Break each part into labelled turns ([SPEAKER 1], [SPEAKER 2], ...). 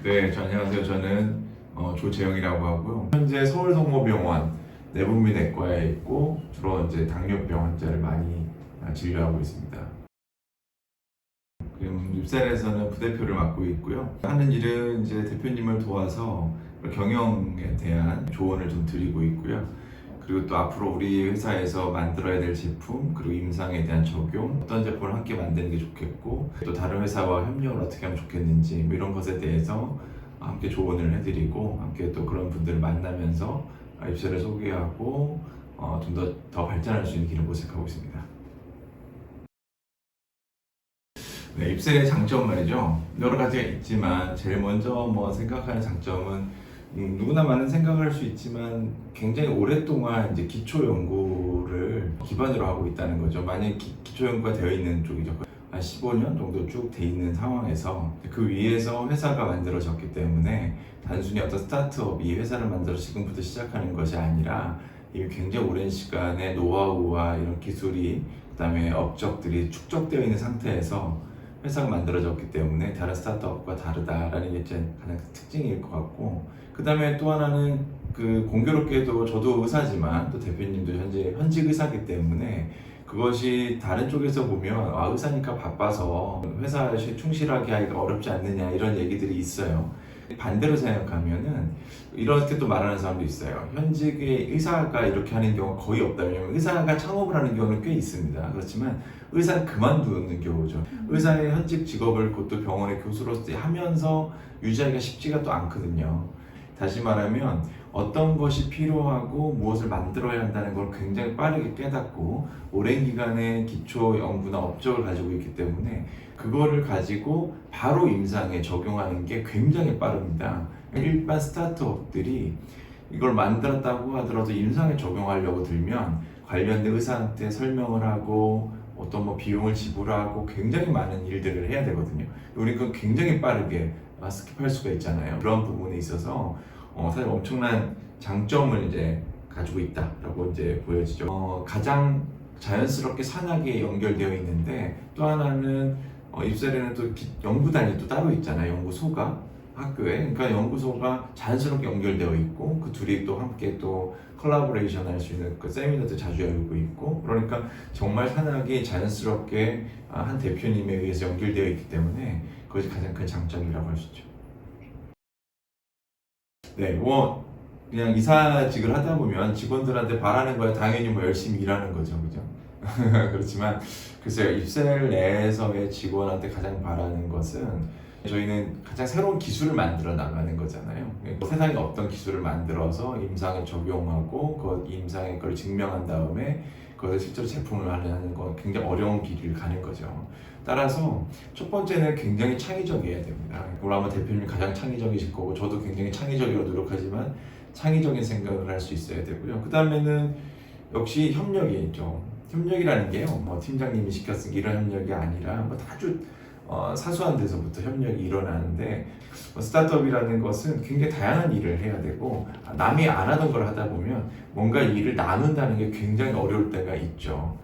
[SPEAKER 1] 네, 안녕하세요. 저는 조재영이라고 하고요. 현재 서울성모병원 내분비내과에 있고 주로 이제 당뇨병 환자를 많이 진료하고 있습니다. 지금 입셀에서는 부대표를 맡고 있고요. 하는 일은 이제 대표님을 도와서 경영에 대한 조언을 좀 드리고 있고요. 그리고 또 앞으로 우리 회사에서 만들어야 될 제품, 그리고 임상에 대한 적용, 어떤 제품을 함께 만드는 게 좋겠고, 또 다른 회사와 협력을 어떻게 하면 좋겠는지, 뭐 이런 것에 대해서 함께 조언을 해드리고, 함께 또 그런 분들을 만나면서 입사를 소개하고, 좀 더 발전할 수 있는 길을 모색하고 있습니다. 네, 입사의 장점 말이죠. 여러 가지가 있지만, 제일 먼저 뭐 생각하는 장점은 누구나 많은 생각을 할 수 있지만 굉장히 오랫동안 이제 기초 연구를 기반으로 하고 있다는 거죠. 만약 기초 연구가 되어 있는 쪽이죠. 한 15년 정도 쭉 돼 있는 상황에서 그 위에서 회사가 만들어졌기 때문에 단순히 어떤 스타트업이 회사를 만들어 지금부터 시작하는 것이 아니라 이미 굉장히 오랜 시간의 노하우와 이런 기술이 그다음에 업적들이 축적되어 있는 상태에서 회사가 만들어졌기 때문에 다른 스타트업과 다르다라는 게 가장 특징일 것 같고, 그 다음에 또 하나는 그 공교롭게도 저도 의사지만 또 대표님도 현재 현직 의사이기 때문에 그것이 다른 쪽에서 보면 의사니까 바빠서 회사에 충실하게 하기가 어렵지 않느냐 이런 얘기들이 있어요. 반대로 생각하면은 이렇게 또 말하는 사람도 있어요. 현직의 의사가 이렇게 하는 경우가 거의 없다. 왜냐면 의사가 창업을 하는 경우는 꽤 있습니다. 그렇지만 의사는 그만두는 경우죠. 의사의 현직 직업을 그것도 병원의 교수로서 하면서 유지하기가 쉽지가 또 않거든요. 다시 말하면 어떤 것이 필요하고 무엇을 만들어야 한다는 걸 굉장히 빠르게 깨닫고 오랜 기간의 기초 연구나 업적을 가지고 있기 때문에 그거를 가지고 바로 임상에 적용하는 게 굉장히 빠릅니다. 일반 스타트업들이 이걸 만들었다고 하더라도 임상에 적용하려고 들면 관련된 의사한테 설명을 하고 어떤 뭐 비용을 지불하고 굉장히 많은 일들을 해야 되거든요. 우리는 굉장히 빠르게 스킵할 수가 있잖아요. 그런 부분에 있어서 사실 엄청난 장점을 이제 가지고 있다라고 이제 보여지죠. 가장 자연스럽게 산학에 연결되어 있는데 또 하나는 입사에는 또 연구단이 또 따로 있잖아요. 연구소가 학교에, 그러니까 연구소가 자연스럽게 연결되어 있고 그 둘이 또 함께 또 콜라보레이션 할 수 있는 그 세미나도 자주 열고 있고, 그러니까 정말 산학이 자연스럽게 한 대표님에 의해서 연결되어 있기 때문에 그것이 가장 큰 장점이라고 할 수 있죠. 네, 뭐 그냥 이사직을 하다 보면 직원들한테 바라는 거야 당연히 뭐 열심히 일하는 거죠, 그죠? 그렇지만 글쎄요, 입셀 내에서의 직원한테 가장 바라는 것은 저희는 가장 새로운 기술을 만들어 나가는 거잖아요. 세상에 없던 기술을 만들어서 임상에 적용하고 그 임상에 그걸 증명한 다음에 그것을 실제로 제품을 하는 건 굉장히 어려운 길을 가는 거죠. 따라서 첫 번째는 굉장히 창의적이어야 됩니다. 그걸 아마 대표님이 가장 창의적이실 거고 저도 굉장히 창의적으로 노력하지만 창의적인 생각을 할 수 있어야 되고요. 그 다음에는 역시 협력이 있죠. 협력이라는 게요, 뭐 팀장님이 시켰으니 이런 협력이 아니라 뭐 아주 사소한 데서부터 협력이 일어나는데 스타트업이라는 것은 굉장히 다양한 일을 해야 되고 남이 안 하던 걸 하다 보면 뭔가 일을 나눈다는 게 굉장히 어려울 때가 있죠.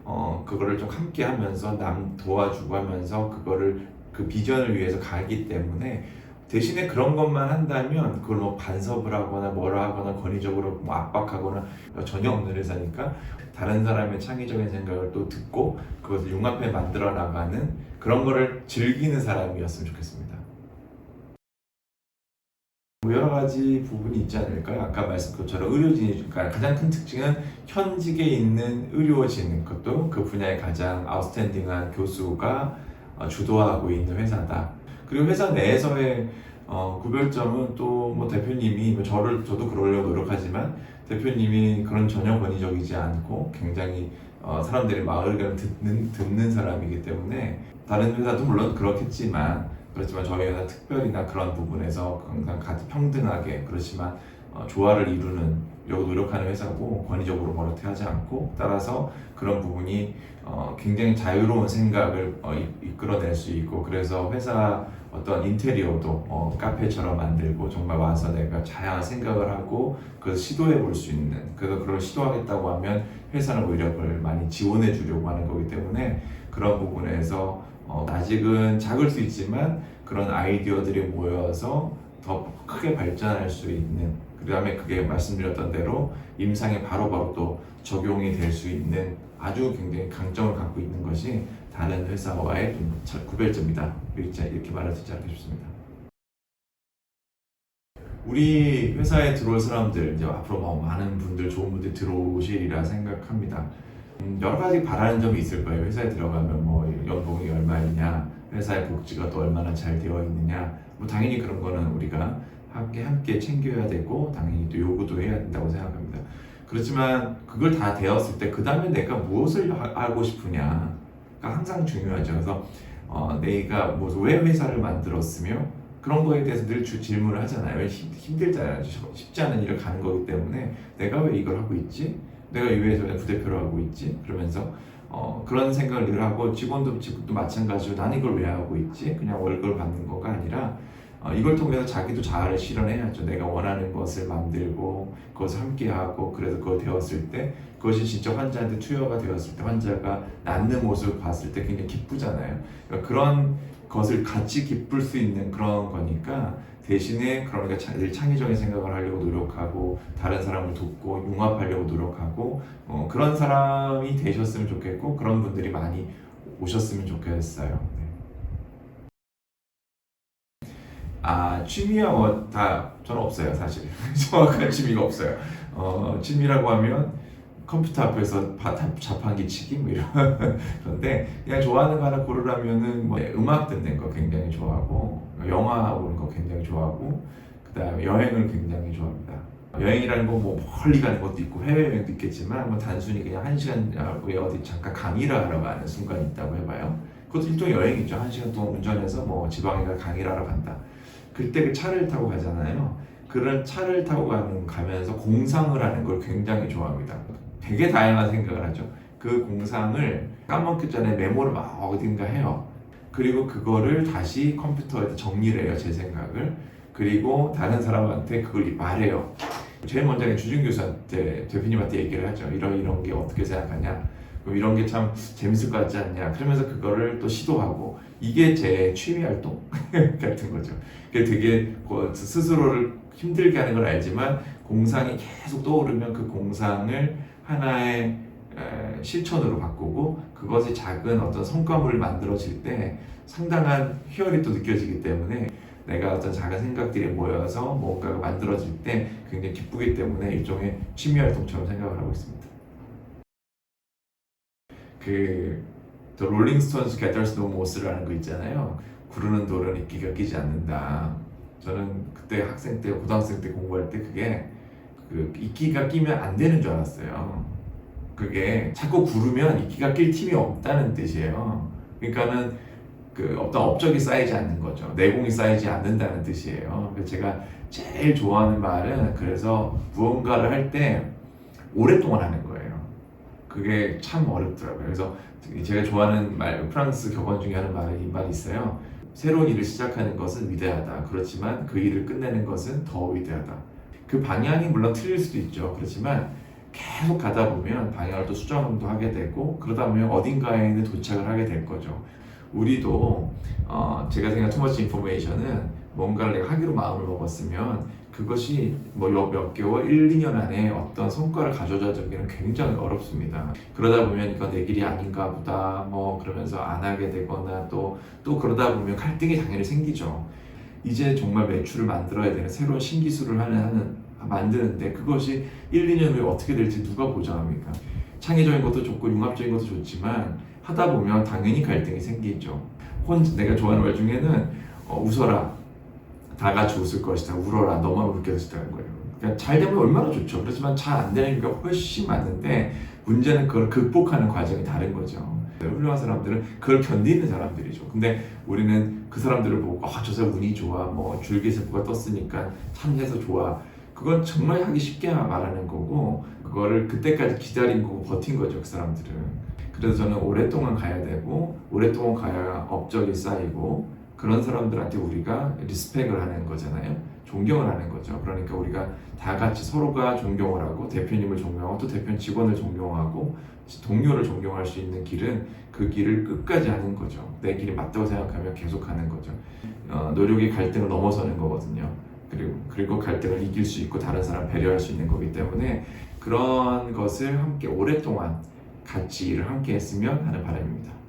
[SPEAKER 1] 그거를 좀 함께 하면서 남 도와주고 하면서 그거를 그 비전을 위해서 가기 때문에 대신에 그런 것만 한다면 그걸 뭐 간섭을 하거나 뭐라 하거나 권위적으로 뭐 압박하거나 전혀 없는 회사니까 다른 사람의 창의적인 생각을 또 듣고 그것을 융합해 만들어 나가는 그런 거를 즐기는 사람이었으면 좋겠습니다. 뭐 여러 가지 부분이 있지 않을까요? 아까 말씀드린 것처럼 의료진이 가장 큰 특징은 현직에 있는 의료진, 그것도 그 분야에 가장 아웃스탠딩한 교수가 주도하고 있는 회사다. 그리고 회사 내에서의 구별점은 또 뭐 대표님이 뭐 저도 그러려고 노력하지만 대표님이 그런 전혀 권위적이지 않고 굉장히 사람들의 마음을 듣는 사람이기 때문에 다른 회사도 물론 그렇겠지만 저희 회사 특별히나 그런 부분에서 항상 같이 평등하게 그렇지만 조화를 이루려고 노력하는 회사고 권위적으로 뭐렇게 하지 않고, 따라서 그런 부분이 굉장히 자유로운 생각을 이끌어낼 수 있고, 그래서 회사 어떤 인테리어도 카페처럼 만들고 정말 와서 내가 다양한 생각을 하고 그걸 시도해 볼 수 있는, 그래서 그걸 시도하겠다고 하면 회사는 오히려 그걸 많이 지원해 주려고 하는 거기 때문에 그런 부분에서 아직은 작을 수 있지만 그런 아이디어들이 모여서 더 크게 발전할 수 있는, 그 다음에 그게 말씀드렸던 대로 임상에 바로바로 또 적용이 될 수 있는 아주 굉장히 강점을 갖고 있는 것이 다른 회사와의 좀 구별점이다. 이렇게 말할 수 있지 않을까 싶습니다. 우리 회사에 들어올 사람들, 이제 앞으로 많은 분들, 좋은 분들 들어오시리라 생각합니다. 여러 가지 바라는 점이 있을 거예요. 회사에 들어가면 뭐 연봉이 얼마이냐, 회사의 복지가 또 얼마나 잘 되어 있느냐, 뭐 당연히 그런 거는 우리가 함께 챙겨야 되고 당연히 또 요구도 해야 된다고 생각합니다. 그렇지만 그걸 다 되었을 때 그 다음에 내가 무엇을 하고 싶으냐가 항상 중요하죠. 그래서 내가 왜 회사를 만들었으며 그런 거에 대해서 늘 질문을 하잖아요. 힘들잖아요. 쉽지 않은 일을 가는 거기 때문에 내가 왜 이걸 하고 있지? 내가 이 회사에 부대표를 하고 있지? 그러면서 그런 생각을 늘 하고 직원도 마찬가지로 나는 이걸 왜 하고 있지? 그냥 월급을 받는 거가 아니라 이걸 통해서 자기도 잘 실현해야죠. 내가 원하는 것을 만들고 그것을 함께하고 그래서 그걸 되었을 때 그것이 진짜 환자한테 투여가 되었을 때 환자가 낫는 모습을 봤을 때 굉장히 기쁘잖아요. 그러니까 그런 것을 같이 기쁠 수 있는 그런 거니까 대신에 그러니까 늘 창의적인 생각을 하려고 노력하고 다른 사람을 돕고 융합하려고 노력하고 그런 사람이 되셨으면 좋겠고 그런 분들이 많이 오셨으면 좋겠어요. 취미야 다 저는 없어요 사실. 정확한 취미가 없어요. 취미라고 하면 컴퓨터 앞에서 자판기 치기 뭐 이런 그런데 그냥 좋아하는 거 하나 고르라면은 뭐 음악 듣는 거 굉장히 좋아하고 영화 보는 거 굉장히 좋아하고 그다음에 여행을 굉장히 좋아합니다. 여행이라는 건 뭐 멀리 가는 것도 있고 해외여행도 있겠지만 뭐 단순히 그냥 1시간 왜 어디 잠깐 강의를 하러 가는 순간이 있다고 해봐요. 그것도 일종의 여행이죠. 1시간 동안 운전해서 뭐 지방에 강의를 하러 간다. 그때 그 차를 타고 가잖아요. 그런 차를 타고 가면서 공상을 하는 걸 굉장히 좋아합니다. 되게 다양한 생각을 하죠. 그 공상을 까먹기 전에 메모를 막 어딘가 해요. 그리고 그거를 다시 컴퓨터에 정리를 해요. 제 생각을. 그리고 다른 사람한테 그걸 말해요. 제일 먼저 주준 교수한테 대표님한테 얘기를 하죠. 이런 게 어떻게 생각하냐. 이런 게 참 재밌을 것 같지 않냐. 그러면서 그거를 또 시도하고 이게 제 취미 활동 같은 거죠. 그게 되게 스스로를 힘들게 하는 걸 알지만 공상이 계속 떠오르면 그 공상을 하나의 실천으로 바꾸고 그것이 작은 어떤 성과물을 만들어질 때 상당한 희열이 또 느껴지기 때문에 내가 어떤 작은 생각들이 모여서 뭔가가 만들어질 때 굉장히 기쁘기 때문에 일종의 취미 활동처럼 생각을 하고 있습니다. The Rolling Stones Gathers No Moss라는 거 있잖아요. 구르는 돌은 이끼가 끼지 않는다. 저는 그때 학생 때 고등학생 때 공부할 때 그게 이끼가 끼면 안 되는 줄 알았어요. 그게 자꾸 구르면 이끼가 낄 틈이 없다는 뜻이에요. 그러니까는 어떤 업적이 쌓이지 않는 거죠. 내공이 쌓이지 않는다는 뜻이에요. 그래서 제가 제일 좋아하는 말은 그래서 무언가를 할 때 오랫동안 하는 거예요. 그게 참 어렵더라고요. 그래서 제가 좋아하는 말, 프랑스 격언 중에 하는 이 말이 있어요. 새로운 일을 시작하는 것은 위대하다. 그렇지만 그 일을 끝내는 것은 더 위대하다. 그 방향이 물론 틀릴 수도 있죠. 그렇지만 계속 가다 보면 방향을 또 수정도 하게 되고 그러다 보면 어딘가에는 도착을 하게 될 거죠. 우리도 제가 생각한 투머치 인포메이션은 뭔가를 내가 하기로 마음을 먹었으면 그것이 뭐 몇 개월, 1, 2년 안에 어떤 성과를 가져다 주기는 굉장히 어렵습니다. 그러다 보면 이건 내 길이 아닌가 보다 뭐 그러면서 안 하게 되거나 또 그러다 보면 갈등이 당연히 생기죠. 이제 정말 매출을 만들어야 되는 새로운 신기술을 만드는데 그것이 1, 2년 후에 어떻게 될지 누가 보장합니까? 창의적인 것도 좋고 융합적인 것도 좋지만 하다 보면 당연히 갈등이 생기죠. 내가 좋아하는 말 중에는 웃어라. 다 같이 웃을 것이다. 울어라. 너만 울 것이다는 거예요. 그러니까 잘 되면 얼마나 좋죠. 그렇지만 잘 안 되는 게 훨씬 많은데 문제는 그걸 극복하는 과정이 다른 거죠. 훌륭한 사람들은 그걸 견디는 사람들이죠. 근데 우리는 그 사람들을 보고 저 사람 운이 좋아. 뭐 줄기세포가 떴으니까 참 해서 좋아. 그건 정말 하기 쉽게 말하는 거고 그거를 그때까지 기다린 거고 버틴 거죠. 그 사람들은. 그래서 저는 오랫동안 가야 되고 오랫동안 가야 업적이 쌓이고 그런 사람들한테 우리가 리스펙을 하는 거잖아요. 존경을 하는 거죠. 그러니까 우리가 다 같이 서로가 존경을 하고 대표님을 존경하고 또 대표 직원을 존경하고 동료를 존경할 수 있는 길은 그 길을 끝까지 하는 거죠. 내 길이 맞다고 생각하면 계속 가는 거죠. 노력이 갈등을 넘어서는 거거든요. 그리고 갈등을 이길 수 있고 다른 사람 배려할 수 있는 거기 때문에 그런 것을 함께 오랫동안 같이 일을 함께 했으면 하는 바람입니다.